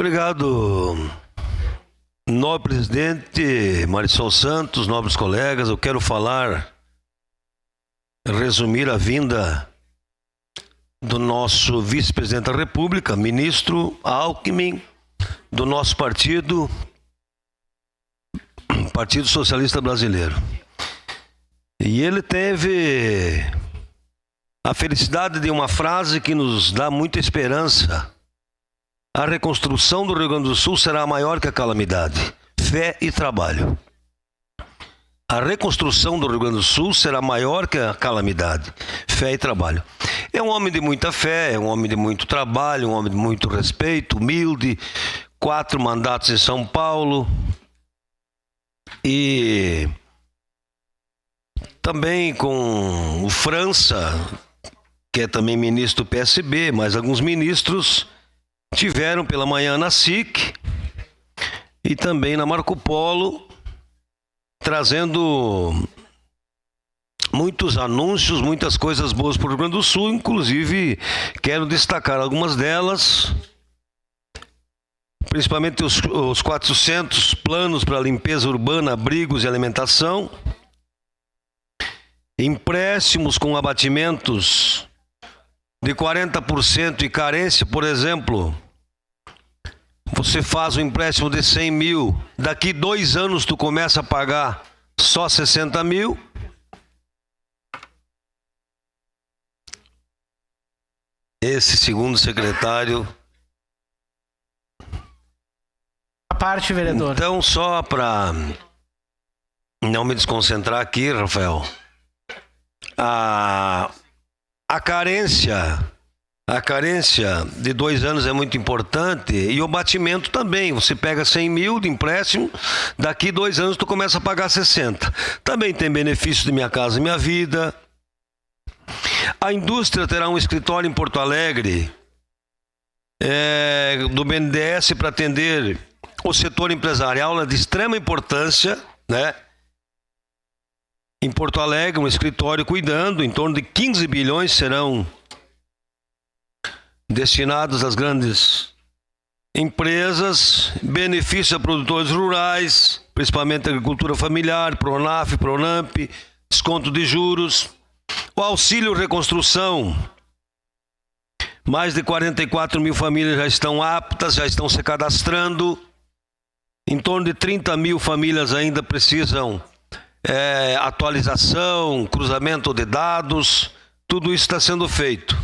Obrigado, nobre presidente Marisol Santos, nobres colegas. Eu quero resumir a vinda do nosso vice-presidente da República, ministro Alckmin, do nosso partido, Partido Socialista Brasileiro. E ele teve a felicidade de uma frase que nos dá muita esperança. A reconstrução do Rio Grande do Sul será maior que a calamidade. Fé e trabalho. A reconstrução do Rio Grande do Sul será maior que a calamidade. Fé e trabalho. É um homem de muita fé, é um homem de muito trabalho, um homem de muito respeito, humilde. 4 mandatos em São Paulo. E também com o França, que é também ministro do PSB, mas alguns ministros tiveram pela manhã na SIC e também na Marco Polo, trazendo muitos anúncios, muitas coisas boas para o Rio Grande do Sul. Inclusive, quero destacar algumas delas, principalmente os 400 planos para limpeza urbana, abrigos e alimentação, empréstimos com abatimentos de 40% e carência. Por exemplo, você faz um empréstimo de 100 mil, daqui 2 anos tu começa a pagar só 60 mil. Esse segundo secretário. A parte, vereador. Então, só para não me desconcentrar aqui, Rafael, a carência de 2 anos é muito importante, e o batimento também. Você pega 100 mil de empréstimo, daqui 2 anos tu começa a pagar 60. Também tem benefício de Minha Casa Minha Vida. A indústria terá um escritório em Porto Alegre, do BNDES, para atender o setor empresarial, de extrema importância, né? Em Porto Alegre, um escritório cuidando, em torno de 15 bilhões serão destinados às grandes empresas, benefício a produtores rurais, principalmente a agricultura familiar, Pronaf, Pronamp, desconto de juros, o auxílio reconstrução. Mais de 44 mil famílias já estão aptas, já estão se cadastrando. Em torno de 30 mil famílias ainda precisam atualização, cruzamento de dados. Tudo isso está sendo feito.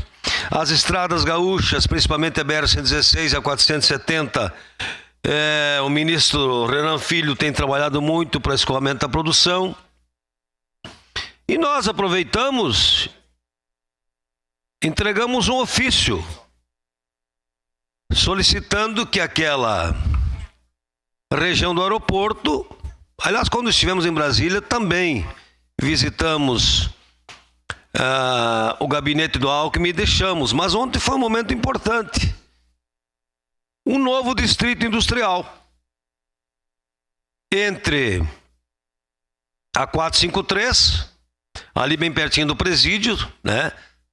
As estradas gaúchas, principalmente a BR-116 e a 470, o ministro Renan Filho tem trabalhado muito para escoamento da produção. E nós aproveitamos, entregamos um ofício solicitando que aquela região do aeroporto, aliás, quando estivemos em Brasília, também visitamos o gabinete do Alckmin e deixamos. Mas ontem foi um momento importante. Um novo distrito industrial entre a 453, ali bem pertinho do presídio, né?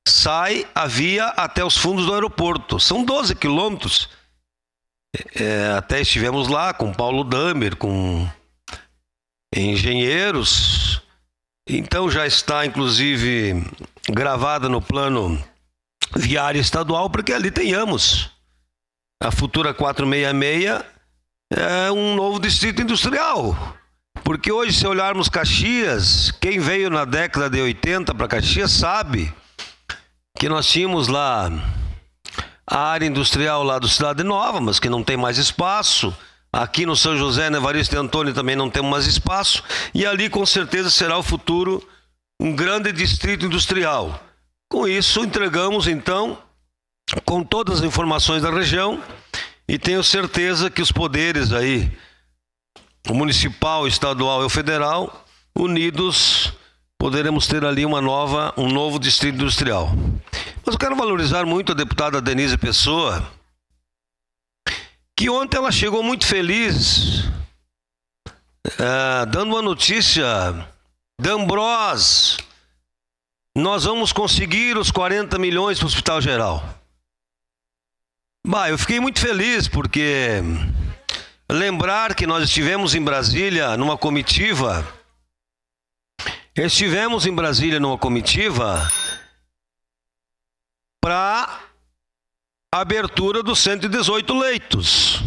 Sai a via até os fundos do aeroporto. São 12 quilômetros. Até estivemos lá com Paulo Damer, com engenheiros. Então já está, inclusive, gravada no plano viário estadual, para que ali tenhamos a futura 466, um novo distrito industrial. Porque hoje, se olharmos Caxias, quem veio na década de 80 para Caxias sabe que nós tínhamos lá a área industrial lá do Cidade Nova, mas que não tem mais espaço. Aqui no São José, no Evaristo e Antônio, também não temos mais espaço. E ali, com certeza, será o futuro um grande distrito industrial. Com isso, entregamos, então, com todas as informações da região, e tenho certeza que os poderes aí, o municipal, o estadual e o federal, unidos, poderemos ter ali um novo distrito industrial. Mas eu quero valorizar muito a deputada Denise Pessoa, que ontem ela chegou muito feliz, dando uma notícia da Ambros. Nós vamos conseguir os 40 milhões para o Hospital Geral. Eu fiquei muito feliz porque lembrar que nós estivemos em Brasília numa comitiva. Para a abertura dos 118 leitos.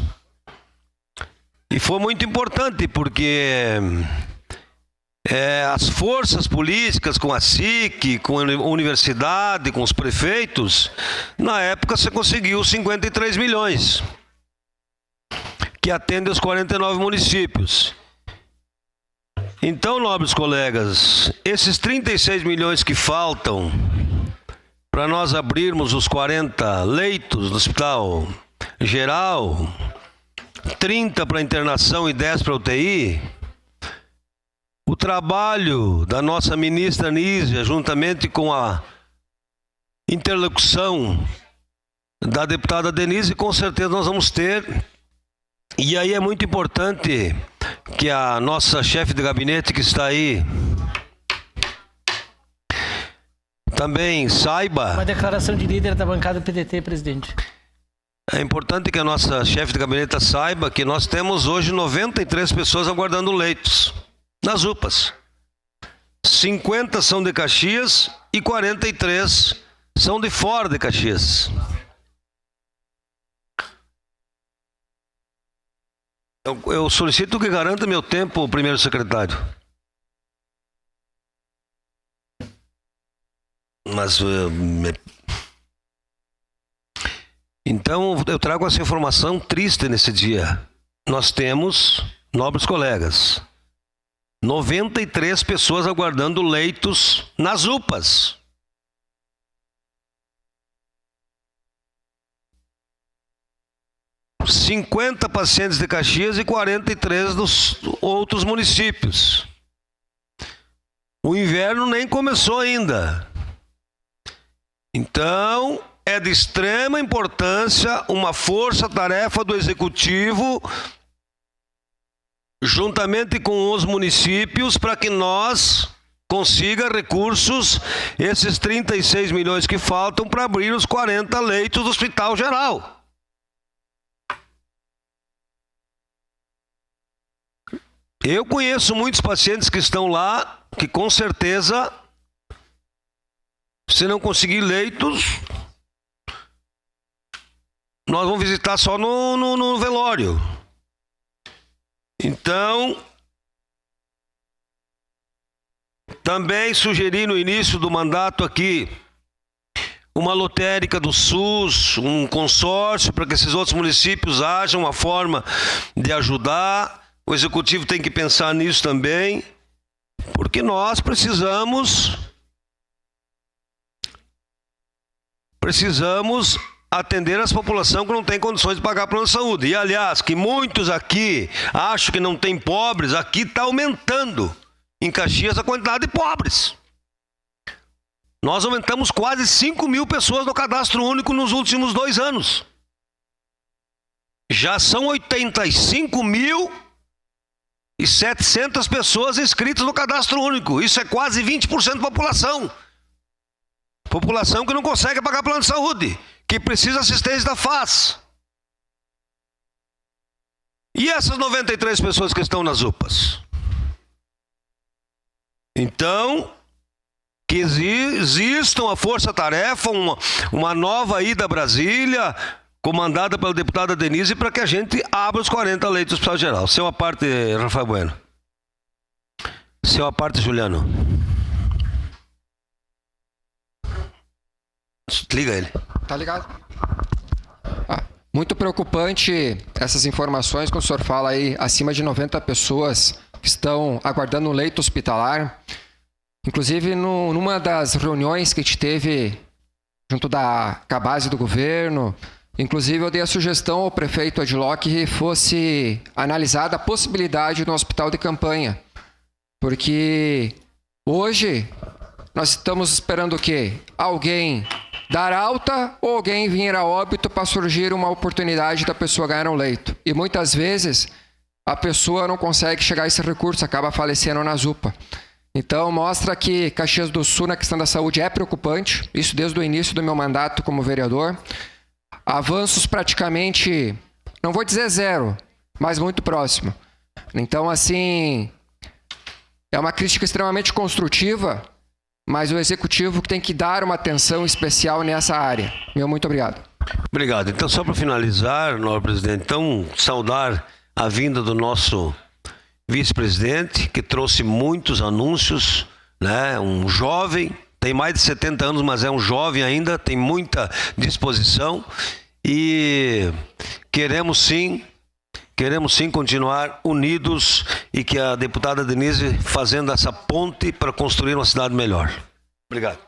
E foi muito importante porque as forças políticas, com a SIC, com a universidade, com os prefeitos, na época você conseguiu 53 milhões, que atende os 49 municípios. Então, nobres colegas, esses 36 milhões que faltam para nós abrirmos os 40 leitos do Hospital Geral, 30 para internação e 10 para UTI, o trabalho da nossa ministra Nízia, juntamente com a interlocução da deputada Denise, com certeza nós vamos ter. E aí é muito importante que a nossa chefe de gabinete que está aí também saiba. Uma declaração de líder da bancada do PDT, presidente. É importante que a nossa chefe de gabinete saiba que nós temos hoje 93 pessoas aguardando leitos nas UPAs. 50 são de Caxias e 43 são de fora de Caxias. Eu solicito que garanta meu tempo, primeiro secretário. Então, eu trago essa informação triste nesse dia. Nós temos, nobres colegas, 93 pessoas aguardando leitos nas UPAs. Os 50 pacientes de Caxias e 43 dos outros municípios. O inverno nem começou ainda. Então, é de extrema importância uma força-tarefa do Executivo, juntamente com os municípios, para que nós consiga recursos, esses 36 milhões que faltam, para abrir os 40 leitos do Hospital Geral. Eu conheço muitos pacientes que estão lá, que com certeza, se não conseguir leitos, nós vamos visitar só no velório. Então, também sugeri no início do mandato aqui uma lotérica do SUS, um consórcio para que esses outros municípios hajam uma forma de ajudar. O Executivo tem que pensar nisso também, porque nós precisamos atender as populações que não têm condições de pagar plano de saúde. E, aliás, que muitos aqui acham que não tem pobres, aqui está aumentando em Caxias a quantidade de pobres. Nós aumentamos quase 5 mil pessoas no cadastro único nos últimos 2 anos. Já são 85.700 pessoas inscritas no cadastro único. Isso é quase 20% da população. População que não consegue pagar plano de saúde, que precisa de assistência da FAS. E essas 93 pessoas que estão nas UPAs? Então, que exista uma força-tarefa, uma nova ida a Brasília, comandada pela deputada Denise, para que a gente abra os 40 leitos do Hospital Geral. Seu a parte, Rafael Bueno. Seu a parte, Juliano. Liga ele. Tá ligado? Muito preocupante essas informações que o senhor fala aí, acima de 90 pessoas que estão aguardando um leito hospitalar. Inclusive, numa das reuniões que a gente teve junto com a base do governo, inclusive eu dei a sugestão ao prefeito Adiló que fosse analisada a possibilidade de um hospital de campanha. Porque hoje nós estamos esperando o quê? Alguém dar alta ou alguém vir a óbito para surgir uma oportunidade da pessoa ganhar um leito. E muitas vezes a pessoa não consegue chegar a esse recurso, acaba falecendo na UPA. Então mostra que Caxias do Sul na questão da saúde é preocupante, isso desde o início do meu mandato como vereador. avanços praticamente, não vou dizer zero, mas muito próximo. Então, assim, é uma crítica extremamente construtiva, mas o Executivo tem que dar uma atenção especial nessa área. Meu muito obrigado. Obrigado. Então, só para finalizar, nobre presidente, então, saudar a vinda do nosso vice-presidente, que trouxe muitos anúncios, né? Um jovem, tem mais de 70 anos, mas é um jovem ainda, tem muita disposição e queremos sim continuar unidos e que a deputada Denise fazendo essa ponte para construir uma cidade melhor. Obrigado.